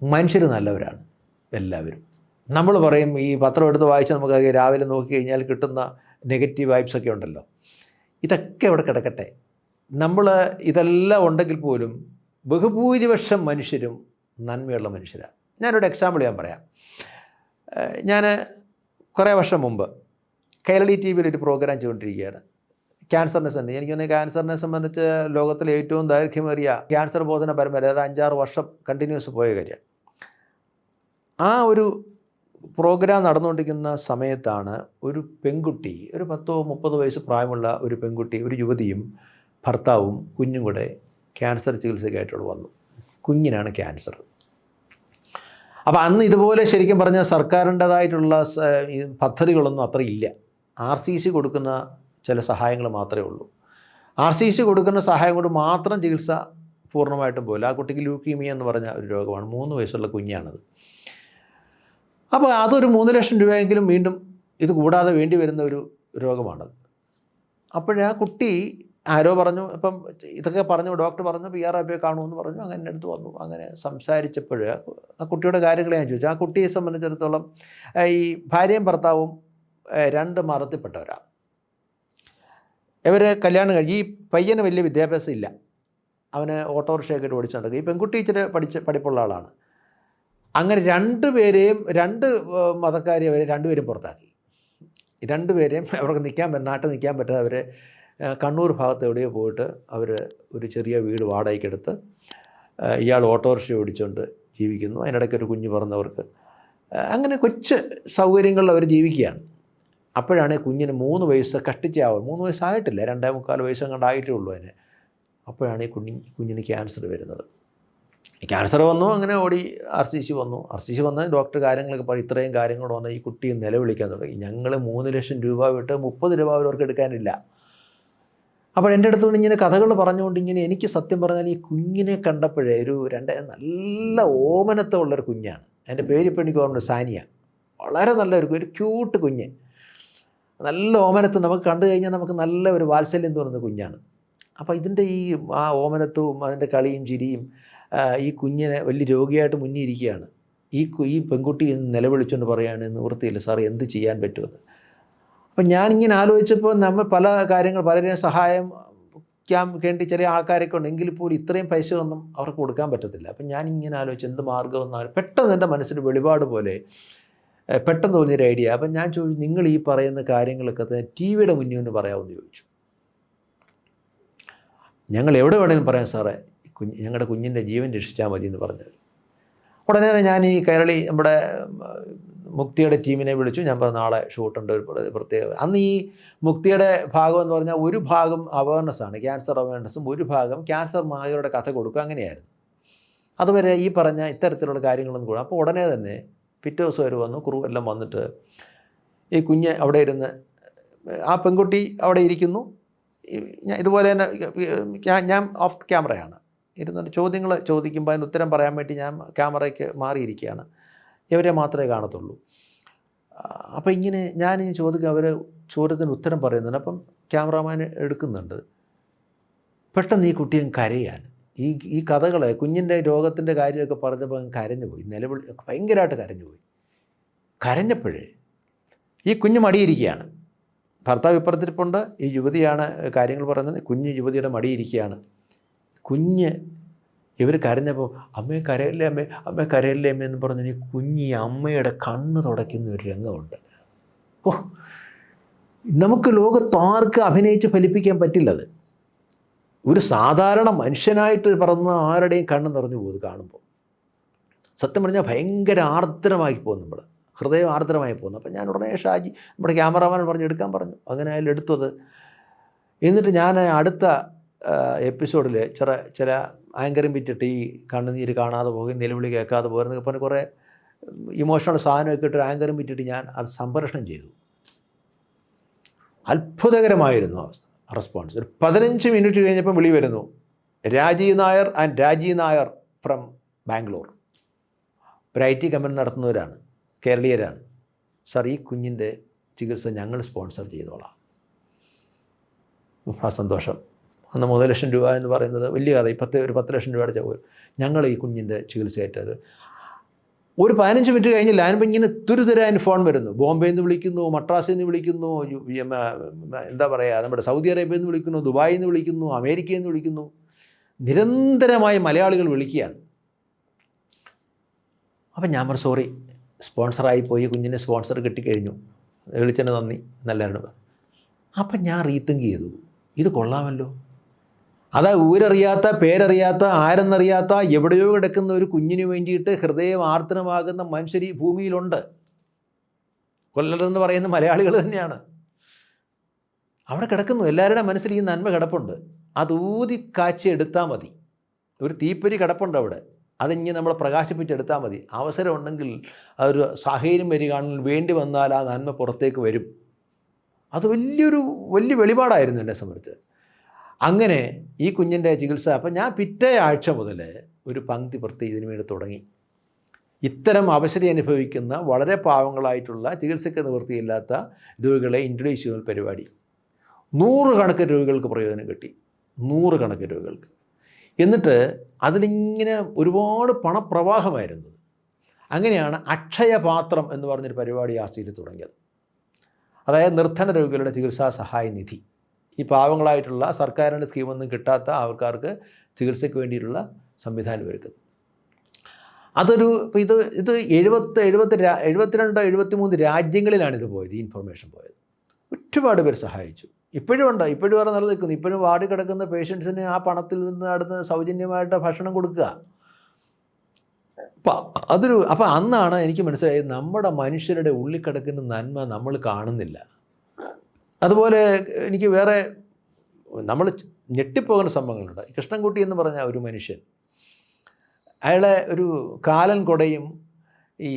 മനുഷ്യർ നല്ലവരാണ് എല്ലാവരും. നമ്മൾ പറയും ഈ പത്രം എടുത്ത് വായിച്ച് നമുക്കറിയാം രാവിലെ നോക്കിക്കഴിഞ്ഞാൽ കിട്ടുന്ന നെഗറ്റീവ് വൈബ്സൊക്കെ ഉണ്ടല്ലോ. ഇതൊക്കെ അവിടെ കിടക്കട്ടെ. നമ്മൾ ഇതെല്ലാം ഉണ്ടെങ്കിൽ പോലും ബഹുഭൂരിപക്ഷം മനുഷ്യരും നന്മയുള്ള മനുഷ്യരാണ്. ഞാനൊരു എക്സാമ്പിൾ പറയാം. ഞാൻ കുറേ വർഷം മുമ്പ് കൈരളി ടി വിയിൽ ഒരു പ്രോഗ്രാം ചെയ്തുകൊണ്ടിരിക്കുകയാണ്. ക്യാൻസറിനെ സംബന്ധിച്ച് എനിക്ക് തോന്നുന്നു ക്യാൻസറിനെ സംബന്ധിച്ച് ലോകത്തിലെ ഏറ്റവും ദൈർഘ്യമേറിയ ക്യാൻസർ ബോധന പരമ്പര, അതായത് 5-6 വർഷം കണ്ടിന്യൂസ് പോയ കാര്യം. ആ ഒരു പ്രോഗ്രാം നടന്നുകൊണ്ടിരിക്കുന്ന സമയത്താണ് ഒരു പെൺകുട്ടി, ഒരു 10-30 വയസ്സ് പ്രായമുള്ള ഒരു പെൺകുട്ടി, ഒരു യുവതിയും ഭർത്താവും കുഞ്ഞും കൂടെ ക്യാൻസർ ചികിത്സയ്ക്കായിട്ടുള്ള വന്നു. കുഞ്ഞിനാണ് ക്യാൻസർ. അപ്പോൾ അന്ന് ഇതുപോലെ ശരിക്കും പറഞ്ഞാൽ സർക്കാരിൻ്റേതായിട്ടുള്ള പദ്ധതികളൊന്നും അത്ര ഇല്ല. RCC കൊടുക്കുന്ന ചില സഹായങ്ങൾ മാത്രമേ ഉള്ളൂ. RCC കൊടുക്കുന്ന സഹായം കൊണ്ട് മാത്രം ചികിത്സ പൂർണ്ണമായിട്ടും പോയില്ല. ആ കുട്ടിക്ക് ലൂക്കീമിയ എന്ന് പറഞ്ഞ ഒരു രോഗമാണ്. 3 വയസ്സുള്ള കുഞ്ഞാണത്. അപ്പോൾ അതൊരു 3 ലക്ഷം രൂപയെങ്കിലും വീണ്ടും ഇത് കൂടാതെ വേണ്ടി വരുന്ന ഒരു രോഗമാണത്. അപ്പോഴാ കുട്ടി ആരോ പറഞ്ഞു, ഇപ്പം ഇതൊക്കെ പറഞ്ഞു, ഡോക്ടർ പറഞ്ഞു PRIP കാണുമെന്ന് പറഞ്ഞു. അങ്ങനെ എൻ്റെ അടുത്ത് വന്നു. അങ്ങനെ സംസാരിച്ചപ്പോൾ ആ കുട്ടിയുടെ കാര്യങ്ങൾ ഞാൻ ചോദിച്ചു. ആ കുട്ടിയെ സംബന്ധിച്ചിടത്തോളം ഈ ഭാര്യയും ഭർത്താവും 2 മതത്തിൽപ്പെട്ടവരാണ്. ഇവർ കല്യാണം കഴിഞ്ഞ്, ഈ പയ്യന് വലിയ വിദ്യാഭ്യാസം ഇല്ല, അവന് ഓട്ടോറിക്ഷയൊക്കെ ഓടിച്ചു നടക്കുക. ഈ പെൺകുട്ടി ഇച്ചിരി പഠിപ്പുള്ള ആളാണ്. അങ്ങനെ 2 പേരെയും 2 മതക്കാരെ അവരെ 2 പേരും പുറത്താക്കി. 2 പേരെയും അവർക്ക് നാട്ടിൽ നിൽക്കാൻ പറ്റാതെ അവർ കണ്ണൂർ ഭാഗത്ത് എവിടെയോ പോയിട്ട് അവർ ഒരു ചെറിയ വീട് വാടകയ്ക്കെടുത്ത് ഇയാൾ ഓട്ടോറിക്ഷ ഓടിച്ചുകൊണ്ട് ജീവിക്കുന്നു. അതിനിടയ്ക്ക് ഒരു കുഞ്ഞ് പറഞ്ഞവർക്ക് അങ്ങനെ കൊച്ചു സൗകര്യങ്ങളിൽ അവർ ജീവിക്കുകയാണ്. അപ്പോഴാണ് കുഞ്ഞിന് 3 വയസ്സ് കഷ്ടിച്ചാവും. 3 വയസ്സായിട്ടില്ല, 2.25 വയസ്സങ്ങാണ്ടായിട്ടേ ഉള്ളൂ അതിന്. അപ്പോഴാണ് ഈ കുഞ്ഞിന് ക്യാൻസർ വരുന്നത്. ക്യാൻസർ വന്നു. അങ്ങനെ ഓടി RCC വന്നു. RCC വന്ന് ഡോക്ടർ കാര്യങ്ങളൊക്കെ പറയും. ഇത്രയും കാര്യങ്ങൾ വന്ന് ഈ കുട്ടിയെ നിലവിളിക്കാൻ തുടങ്ങി. ഞങ്ങൾ 3 ലക്ഷം രൂപ വിട്ട് 30 രൂപ അവർക്ക് എടുക്കാനില്ല. അപ്പോൾ എൻ്റെ അടുത്തുകൊണ്ട് ഇങ്ങനെ കഥകൾ പറഞ്ഞുകൊണ്ട് ഇങ്ങനെ എനിക്ക് സത്യം പറഞ്ഞാൽ ഈ കുഞ്ഞിനെ കണ്ടപ്പോഴേ ഒരു നല്ല ഓമനത്തമുള്ളൊരു കുഞ്ഞാണ്. എൻ്റെ പേരിപ്പോൾ എനിക്ക് ഓർമ്മ, സാനിയ. വളരെ നല്ലൊരു ക്യൂട്ട് കുഞ്ഞ്, നല്ല ഓമനത്ത്. നമുക്ക് കണ്ടു കഴിഞ്ഞാൽ നമുക്ക് നല്ല ഒരു വാത്സല്യം തോന്നുന്ന കുഞ്ഞാണ്. അപ്പോൾ ഇതിൻ്റെ ആ ഓമനത്വവും അതിൻ്റെ കളിയും ചിരിയും ഈ കുഞ്ഞിനെ വലിയ രോഗിയായിട്ട് മുന്നിരിക്കുകയാണ്. ഈ പെൺകുട്ടി നിലവിളിച്ചുകൊണ്ട് പറയുകയാണ്, നിവൃത്തിയില്ല സാർ, എന്ത് ചെയ്യാൻ പറ്റുമെന്ന്. അപ്പം ഞാനിങ്ങനെ ആലോചിച്ചപ്പോൾ നമ്മൾ പല കാര്യങ്ങൾ, പലരെയും സഹായിക്കാൻ വേണ്ടി ചില ആൾക്കാരൊക്കെ ഉണ്ട്, എങ്കിൽ പോലും ഇത്രയും പൈസ ഒന്നും അവർക്ക് കൊടുക്കാൻ പറ്റത്തില്ല. അപ്പം ഞാനിങ്ങനെ ആലോചിച്ച് എന്ത് മാർഗ്ഗമെന്നാണ് പെട്ടെന്ന് എൻ്റെ മനസ്സിൽ വെളിപാട് പോലെ പെട്ടെന്ന് തോന്നിയൊരു ഐഡിയ. അപ്പം ഞാൻ ചോദിച്ചു, നിങ്ങൾ ഈ പറയുന്ന കാര്യങ്ങളൊക്കെ TV മുന്നിൽ നിന്ന് പറയാമെന്ന് ചോദിച്ചു. ഞങ്ങൾ എവിടെ വേണമെങ്കിലും പറയാം സാറേ, ഞങ്ങളുടെ കുഞ്ഞിൻ്റെ ജീവൻ രക്ഷിച്ചാൽ മതി എന്ന് പറഞ്ഞത്. ഉടനെ ഞാൻ ഈ കൈരളി നമ്മുടെ മുക്തിയുടെ ടീമിനെ വിളിച്ചു. ഞാൻ പറഞ്ഞു നാളെ ഷൂട്ടുണ്ട്, ഒരു പ്രത്യേക. അന്ന് ഈ മുക്തിയുടെ ഭാഗം എന്ന് പറഞ്ഞാൽ ഒരു ഭാഗം അവയർനെസ്സാണ്, ക്യാൻസർ അവയർനെസ്സും, ഒരു ഭാഗം ക്യാൻസർ മായകളുടെ കഥ കൊടുക്കുക, അങ്ങനെയായിരുന്നു. അതുവരെ ഈ പറഞ്ഞ ഇത്തരത്തിലുള്ള കാര്യങ്ങളൊന്നും കൂടെ. അപ്പോൾ ഉടനെ തന്നെ പിറ്റേ ദിവസം അവർ വന്നു, ക്രൂ എല്ലാം വന്നിട്ട് ഈ കുഞ്ഞ് അവിടെ ഇരുന്ന്, ആ പെൺകുട്ടി അവിടെ ഇരിക്കുന്നു. ഇതുപോലെ തന്നെ ഞാൻ ഓഫ് ക്യാമറയാണ് ഇരുന്നിട്ട് ചോദ്യങ്ങൾ ചോദിക്കുമ്പോൾ അതിന് ഉത്തരം പറയാൻ വേണ്ടി ഞാൻ ക്യാമറയ്ക്ക് മാറിയിരിക്കുകയാണ്. ഇവരെ മാത്രമേ കാണത്തുള്ളൂ. അപ്പോൾ ഇങ്ങനെ ഞാൻ ചോദിക്കുക, അവർ ചോദ്യത്തിന് ഉത്തരം പറയുന്നുണ്ട്. അപ്പം ക്യാമറാമാൻ എടുക്കുന്നുണ്ട്. പെട്ടെന്ന് ഈ കുട്ടിയെ കരയാണ്. ഈ കഥകളെ, കുഞ്ഞിൻ്റെ രോഗത്തിൻ്റെ കാര്യമൊക്കെ പറഞ്ഞപ്പോൾ കരഞ്ഞുപോയി, ഭയങ്കരമായിട്ട് കരഞ്ഞുപോയി. കരഞ്ഞപ്പോഴേ ഈ കുഞ്ഞ് മടിയിരിക്കുകയാണ്. ഭർത്താവ് ഇപ്പുറത്തിരിപ്പുണ്ട്, ഈ യുവതിയാണ് കാര്യങ്ങൾ പറയുന്നത്. കുഞ്ഞ് യുവതിയുടെ മടിയിരിക്കുകയാണ്. കുഞ്ഞ് ഇവർ കരഞ്ഞപ്പോൾ അമ്മയെ കരയല്ലേ അമ്മേ, അമ്മയെ കരയല്ലേ അമ്മ എന്ന് പറഞ്ഞ് കുഞ്ഞ് അമ്മയുടെ കണ്ണ് തുടയ്ക്കുന്ന ഒരു രംഗമുണ്ട്. ഓ, നമുക്ക് ലോകത്താർക്ക് അഭിനയിച്ച് ഫലിപ്പിക്കാൻ പറ്റില്ലത്. ഒരു സാധാരണ മനുഷ്യനായിട്ട് പറന്ന ആരുടെയും കണ്ണ് നിറഞ്ഞു പോകുന്നത് കാണുമ്പോൾ. സത്യം പറഞ്ഞാൽ ഭയങ്കര ആർദ്രമായി പോകും, നമ്മൾ ഹൃദയം ആർദ്രമായി പോകുന്നു. അപ്പം ഞാൻ ഉടനെ ഷാജി നമ്മുടെ ക്യാമറാമാൻ പറഞ്ഞു എടുക്കാൻ പറഞ്ഞു. അങ്ങനെ അതിൽ എടുത്തത്. എന്നിട്ട് ഞാൻ അടുത്ത എപ്പിസോഡിൽ ചില ആങ്കറും വിറ്റിട്ട് ഈ കണ്ണുനീര് കാണാതെ പോകുകയും നിലവിളി കേൾക്കാതെ പോകുന്നതൊക്കെ പറഞ്ഞ് കുറേ ഇമോഷണൽ സാധനമൊക്കെ ഇട്ട് ആങ്കറും വിറ്റിട്ട് ഞാൻ അത് സംപ്രേഷണം ചെയ്തു. അത്ഭുതകരമായിരുന്നു റെസ്പോൺസ്. ഒരു 15 മിനിറ്റ് കഴിഞ്ഞപ്പോൾ വിളി വരുന്നു, രാജീവ് നായർ ഫ്രം ബാംഗ്ലൂർ. ഒരു IT കമ്പനി നടത്തുന്നവരാണ്, കേരളീയരാണ്. സാർ, ഈ കുഞ്ഞിൻ്റെ ചികിത്സ ഞങ്ങൾ സ്പോൺസർ ചെയ്തോളാം. ആ സന്തോഷം. അന്ന് 3 ലക്ഷം രൂപ എന്ന് പറയുന്നത് വലിയ കഥ. ഒരു 10 ലക്ഷം രൂപയുടെ ഞങ്ങൾ ഈ കുഞ്ഞിൻ്റെ ചികിത്സയായിട്ടത്. ഒരു 15 മിനിറ്റ് കഴിഞ്ഞ് ലാൻഡ് ഇങ്ങനെ തുരുതുരാൻ ഫോൺ വരുന്നു. ബോംബെയിൽ നിന്ന് വിളിക്കുന്നു, മദ്രാസിൽ നിന്ന് വിളിക്കുന്നു, എന്താ പറയുക, നമ്മുടെ സൗദി അറേബ്യയിൽ നിന്ന് വിളിക്കുന്നു, ദുബായിൽ നിന്ന് വിളിക്കുന്നു, അമേരിക്കയിൽ നിന്ന് വിളിക്കുന്നു. നിരന്തരമായി മലയാളികൾ വിളിക്കുകയാണ്. അപ്പം ഞാൻ പറഞ്ഞു സോറി, സ്പോൺസറായി പോയി, കുഞ്ഞിനെ സ്പോൺസർ കിട്ടിക്കഴിഞ്ഞു, വിളിച്ചതിന് നന്ദി നല്ലതാണ്. അപ്പം ഞാൻ റീതിങ്ക് ചെയ്തു, ഇത് കൊള്ളാമല്ലോ. അതാ ഊരറിയാത്ത, പേരറിയാത്ത, ആരെന്നറിയാത്ത, എവിടെയോ കിടക്കുന്ന ഒരു കുഞ്ഞിന് വേണ്ടിയിട്ട് ഹൃദയം ആർദ്രമാകുന്ന മനുഷ്യർ ഈ ഭൂമിയിലുണ്ട്. കൊല്ലലെന്ന് പറയുന്ന മലയാളികൾ തന്നെയാണ്. അവിടെ കിടക്കുന്നു. എല്ലാവരുടെ മനസ്സിൽ ഈ നന്മ കിടപ്പുണ്ട്. അത് ഊതി കാച്ചി എടുത്താൽ മതി. ഒരു തീപ്പൊരി കിടപ്പുണ്ട് അവിടെ, അതിങ്ങനെ നമ്മൾ പ്രകാശിപ്പിച്ചെടുത്താൽ മതി. അവസരം ഉണ്ടെങ്കിൽ അതൊരു സാഹചര്യം വരികയാണെങ്കിൽ വേണ്ടി വന്നാൽ ആ നന്മ പുറത്തേക്ക് വരും. അത് വലിയ വെളിപാടായിരുന്നു എന്നെ സംബന്ധിച്ച്. അങ്ങനെ ഈ കുഞ്ഞിൻ്റെ ചികിത്സ, അപ്പം ഞാൻ പിറ്റേ ആഴ്ച മുതൽ ഒരു പങ്ക്തി ഇതിനു വേണ്ടി തുടങ്ങി. ഇത്തരം അവശത അനുഭവിക്കുന്ന വളരെ പാവങ്ങളായിട്ടുള്ള ചികിത്സയ്ക്ക് നിവൃത്തിയില്ലാത്ത രോഗികളെ ഇൻട്രൊഡ്യൂസ് ചെയ്യുന്ന പരിപാടി. 100 കണക്കിന് രോഗികൾക്ക് പ്രയോജനം കിട്ടി, 100 കണക്കിന് രോഗികൾക്ക്. എന്നിട്ട് അതിലിങ്ങനെ ഒരുപാട് പണപ്രവാഹമായിരുന്നു. അങ്ങനെയാണ് അക്ഷയപാത്രം എന്ന് പറഞ്ഞൊരു പരിപാടി ആസിയിൽ തുടങ്ങിയത്. അതായത് നിർധന രോഗികളുടെ ചികിത്സാ സഹായ നിധി. ഈ പാവങ്ങളായിട്ടുള്ള സർക്കാരിൻ്റെ സ്കീമൊന്നും കിട്ടാത്ത ആൾക്കാർക്ക് ചികിത്സയ്ക്ക് വേണ്ടിയിട്ടുള്ള സംവിധാനം ഒരുക്കുന്നത്. അതൊരു ഇത് 72-73 രാജ്യങ്ങളിലാണ് ഇത് പോയത്, ഈ ഇൻഫർമേഷൻ പോയത്. ഒരുപാട് പേർ സഹായിച്ചു. ഇപ്പോഴും ഉണ്ട്, ഇപ്പോഴും വേറെ നിലനിൽക്കുന്നു. ഇപ്പോഴും വാർഡിൽ കിടക്കുന്ന പേഷ്യൻസിന് ആ പണത്തിൽ നിന്ന് അടുത്ത് സൗജന്യമായിട്ട് ഭക്ഷണം കൊടുക്കുക. അപ്പം അന്നാണ് എനിക്ക് മനസ്സിലായത്, നമ്മുടെ മനുഷ്യരുടെ ഉള്ളിൽ കിടക്കുന്ന നന്മ നമ്മൾ കാണുന്നില്ല. അതുപോലെ എനിക്ക് വേറെ നമ്മൾ ഞെട്ടിപ്പോകുന്ന സംഭവങ്ങളുണ്ട്. കൃഷ്ണൻകുട്ടി എന്ന് പറഞ്ഞ ഒരു മനുഷ്യൻ, അയാളെ ഒരു കാലൻ കൊടയും ഈ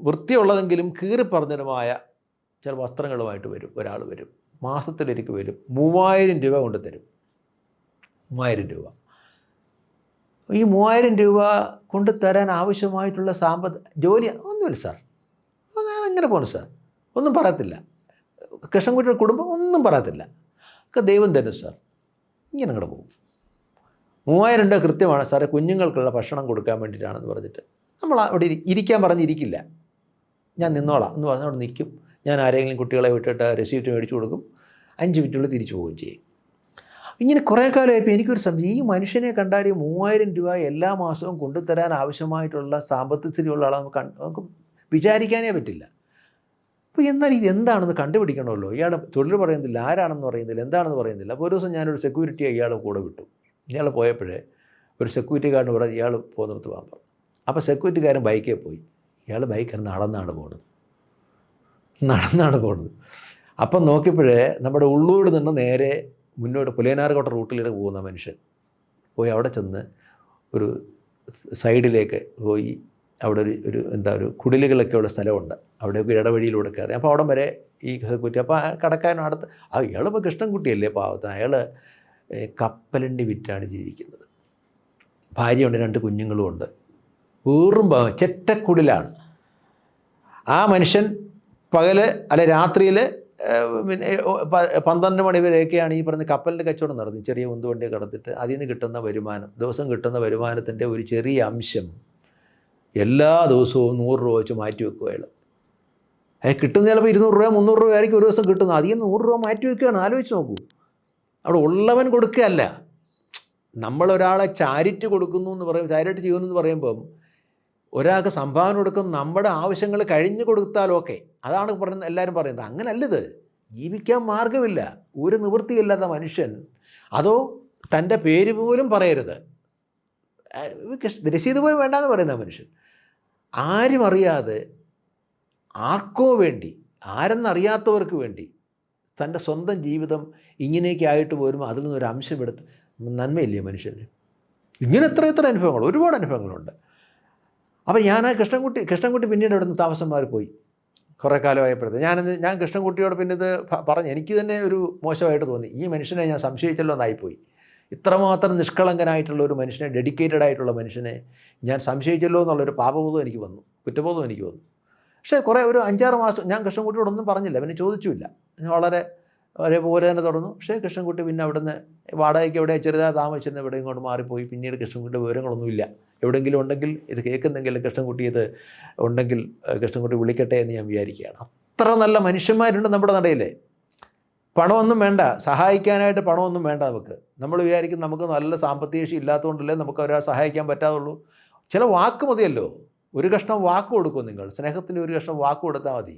വൃത്തിയുള്ളതെങ്കിലും കീറിപ്പറഞ്ഞതുമായ ചില വസ്ത്രങ്ങളുമായിട്ട് ഒരാൾ വരും. മാസത്തിലൊരിക്കൽ വരും, 3000 രൂപ കൊണ്ട് തരും. 3000 രൂപ. ഈ 3000 രൂപ കൊണ്ട് തരാൻ ആവശ്യമായിട്ടുള്ള ജോലി ഒന്നുമില്ല സാർ, അതെങ്ങനെ പോകുന്നു സാർ, ഒന്നും പറയത്തില്ല. കൃഷ്ണൻകുട്ടിയുടെ കുടുംബം ഒന്നും പറയത്തില്ല, ഒക്കെ ദൈവം തരും സാർ, ഇങ്ങനെ അങ്ങോട്ട് പോകും. 3000 രൂപ കൃത്യമാണ് സാറേ, കുഞ്ഞുങ്ങൾക്കുള്ള ഭക്ഷണം കൊടുക്കാൻ വേണ്ടിയിട്ടാണെന്ന് പറഞ്ഞിട്ട് നമ്മൾ അവിടെ ഇരിക്കാൻ പറഞ്ഞിരിക്കില്ല. ഞാൻ നിന്നോളാം എന്ന് പറഞ്ഞ് അവിടെ നിൽക്കും. ഞാൻ ആരെങ്കിലും കുട്ടികളെ വിട്ടിട്ട് റെസിപ്റ്റ് മേടിച്ചു കൊടുക്കും, 5 മിനിറ്റുള്ളിൽ തിരിച്ചു പോവുകയും ചെയ്യും. ഇങ്ങനെ കുറേ കാലമായപ്പോൾ എനിക്കൊരു സംശയം, ഈ മനുഷ്യനെ കണ്ടാൽ 3000 രൂപ എല്ലാ മാസവും കൊണ്ടുതരാൻ ആവശ്യമായിട്ടുള്ള സാമ്പത്തിക സ്ഥിതിയുള്ള ആളെ നമുക്ക് വിചാരിക്കാനേ പറ്റില്ല. അപ്പോൾ എന്നാൽ ഇത് എന്താണെന്ന് കണ്ടുപിടിക്കണമല്ലോ. ഇയാൾ തൊഴിൽ പറയുന്നില്ല, ആരാണെന്ന് പറയുന്നില്ല, എന്താണെന്ന് പറയുന്നില്ല. അപ്പോൾ ഒരു ദിവസം ഞാനൊരു സെക്യൂരിറ്റിയെ ഇയാൾ കൂടെ വിട്ടു. ഇയാൾ പോയപ്പോഴേ ഒരു സെക്യൂരിറ്റി ഗാർഡ് പറഞ്ഞ് ഇയാൾ പോകുന്നിടത്ത് പോകാൻ പറഞ്ഞു. അപ്പോൾ സെക്യൂരിറ്റിക്കാരൻ ബൈക്കിൽ പോയി, ഇയാൾ ബൈക്കിൽ നടന്നാണ് പോകുന്നത്. അപ്പം നോക്കിയപ്പോഴേ നമ്മുടെ ഉള്ളൂരിൽ നിന്ന് നേരെ മുന്നോട്ട് പുലയനാർകോട്ട റൂട്ടിലേക്ക് പോകുന്ന മനുഷ്യൻ പോയി അവിടെ ചെന്ന് ഒരു സൈഡിലേക്ക് പോയി, അവിടെ ഒരു കുടിലുകളൊക്കെ ഉള്ള സ്ഥലമുണ്ട്, അവിടെയൊക്കെ ഇടവഴിയിലൂടെ കയറി. അപ്പോൾ അവിടം വരെ ഈ സെക്യൂരിറ്റി. അപ്പോൾ കടക്കാരനടുത്ത് ഇയാളിപ്പോൾ കൃഷ്ണൻകുട്ടിയല്ലേ പാവത്ത്, അയാൾ കപ്പലണ്ടി വിറ്റാണ് ജീവിക്കുന്നത്. ഭാര്യയുണ്ട്, 2 കുഞ്ഞുങ്ങളുമുണ്ട്. വെറും ചെറ്റക്കുടിലാണ്. ആ മനുഷ്യൻ പകല് അല്ലെ രാത്രിയിൽ 12 മണി വരെയൊക്കെയാണ് ഈ പറഞ്ഞ കപ്പലിൻ്റെ കച്ചവടം നടത്തി. ചെറിയ ഉന്തുവണ്ടിയൊക്കെ നടത്തിയിട്ട് അതിൽ നിന്ന് കിട്ടുന്ന വരുമാനം, ദിവസം കിട്ടുന്ന വരുമാനത്തിൻ്റെ ഒരു ചെറിയ അംശം എല്ലാ ദിവസവും 100 രൂപ വെച്ച് മാറ്റി വെക്കുക അയാൾ. കിട്ടുന്ന ചിലപ്പോൾ 200 രൂപ 300 രൂപ ആയിരിക്കും ഒരു ദിവസം കിട്ടുന്നത്. അധികം 100 രൂപ മാറ്റി വെക്കുകയാണ്. ആലോചിച്ച് നോക്കൂ. അവിടെ ഉള്ളവൻ കൊടുക്കുകയല്ല, നമ്മളൊരാളെ ചാരിറ്റി കൊടുക്കുന്നു എന്ന് പറയും, ചാരിറ്റി ചെയ്യുന്നു എന്ന് പറയുമ്പം ഒരാൾക്ക് സംഭാവന കൊടുക്കും, നമ്മുടെ ആവശ്യങ്ങൾ കഴിഞ്ഞു കൊടുത്താലൊക്കെ, അതാണ് എല്ലാവരും പറയുന്നത്. അങ്ങനല്ലത്. ജീവിക്കാൻ മാർഗമില്ല, ഒരു നിവൃത്തിയില്ലാത്ത മനുഷ്യൻ, അതോ തൻ്റെ പേര് പോലും പറയരുത്, രസീത് പോലും വേണ്ടാന്ന് പറയുന്ന മനുഷ്യൻ, ആരും അറിയാതെ ആർക്കോ വേണ്ടി, ആരെന്നറിയാത്തവർക്ക് വേണ്ടി തൻ്റെ സ്വന്തം ജീവിതം ഇങ്ങനെയൊക്കെ ആയിട്ട് പോരുമ്പോൾ അതിൽ നിന്നൊരു അംശം എടുത്ത് നന്മയില്ലേ മനുഷ്യന്? ഇങ്ങനെ എത്ര അനുഭവങ്ങൾ, ഒരുപാട് അനുഭവങ്ങളുണ്ട്. അപ്പോൾ ഞാൻ കൃഷ്ണൻകുട്ടി പിന്നീട് അവിടെ നിന്ന് താമസം മാറിപ്പോയി. കുറേ കാലമായപ്പോഴത്തെ ഞാൻ കൃഷ്ണൻകുട്ടിയോട് പിന്നെ ഇത് പറഞ്ഞ് എനിക്ക് തന്നെ ഒരു മോശമായിട്ട് തോന്നി. ഈ മനുഷ്യനെ ഞാൻ സംശയിച്ചല്ലോ എന്നായിപ്പോയി. ഇത്രമാത്രം നിഷ്കളങ്കനായിട്ടുള്ള ഒരു മനുഷ്യനെ, ഡെഡിക്കേറ്റഡ് ആയിട്ടുള്ള മനുഷ്യനെ ഞാൻ സംശയിച്ചല്ലോ എന്നുള്ളൊരു പാപബോധം എനിക്ക് വന്നു, കുറ്റബോധം എനിക്ക് വന്നു. പക്ഷേ ഒരു 5-6 മാസം ഞാൻ കൃഷ്ണൻകുട്ടിയോടൊന്നും പറഞ്ഞില്ല, പിന്നെ ചോദിച്ചുമില്ല. വളരെ ഒരേപോലെ തന്നെ തുടർന്നു. പക്ഷേ കൃഷ്ണൻകുട്ടി പിന്നെ അവിടുന്ന് വാടകയ്ക്ക് എവിടെ ചെറുതായി താമസിച്ചെന്ന് എവിടെ ഇങ്ങോട്ട് മാറിപ്പോയി. പിന്നീട് കൃഷ്ണൻകുട്ടിയുടെ വിവരങ്ങളൊന്നുമില്ല. എവിടെയെങ്കിലും ഉണ്ടെങ്കിൽ ഇത് കേൾക്കുന്നെങ്കിൽ കൃഷ്ണൻകുട്ടി ഇത് ഉണ്ടെങ്കിൽ കൃഷ്ണൻകുട്ടി വിളിക്കട്ടെ എന്ന് ഞാൻ വിചാരിക്കുകയാണ്. അത്ര നല്ല മനുഷ്യന്മാരുണ്ട് നമ്മുടെ നടയിൽ. പണമൊന്നും വേണ്ട, സഹായിക്കാനായിട്ട് പണമൊന്നും വേണ്ട നമുക്ക്. നമ്മൾ വിചാരിക്കും നമുക്ക് നല്ല സാമ്പത്തിക ശേഷി ഇല്ലാത്തതുകൊണ്ടല്ലേ നമുക്ക് ഒരാളെ സഹായിക്കാൻ പറ്റാതുള്ളൂ. ചില വാക്ക് മതിയല്ലോ. ഒരു കഷ്ണം വാക്ക് കൊടുക്കും നിങ്ങൾ, സ്നേഹത്തിൻ്റെ ഒരു കഷ്ണം വാക്ക് കൊടുത്താൽ മതി.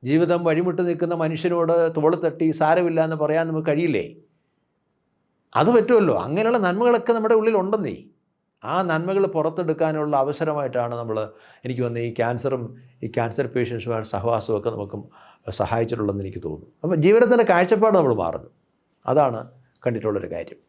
ജീവിതം വഴിമുട്ട് നിൽക്കുന്ന മനുഷ്യനോട് തോള് തട്ടി സാരമില്ല എന്ന് പറയാൻ നമുക്ക് കഴിയില്ലേ? അത് പറ്റുമല്ലോ. അങ്ങനെയുള്ള നന്മകളൊക്കെ നമ്മുടെ ഉള്ളിൽ ഉണ്ടെന്നേ. ആ നന്മകൾ പുറത്തെടുക്കാനുള്ള അവസരമായിട്ടാണ് എനിക്ക് വന്ന ഈ ക്യാൻസർ പേഷ്യൻസുമായിട്ട് സഹവാസമൊക്കെ നമുക്കും സഹായിച്ചിട്ടുള്ളതെന്ന് എനിക്ക് തോന്നുന്നു. അപ്പം ജീവിതത്തിൻ്റെ കാഴ്ചപ്പാട് നമ്മൾ മാറുന്നു. അതാണ് കണ്ടിട്ടുള്ളൊരു കാര്യം.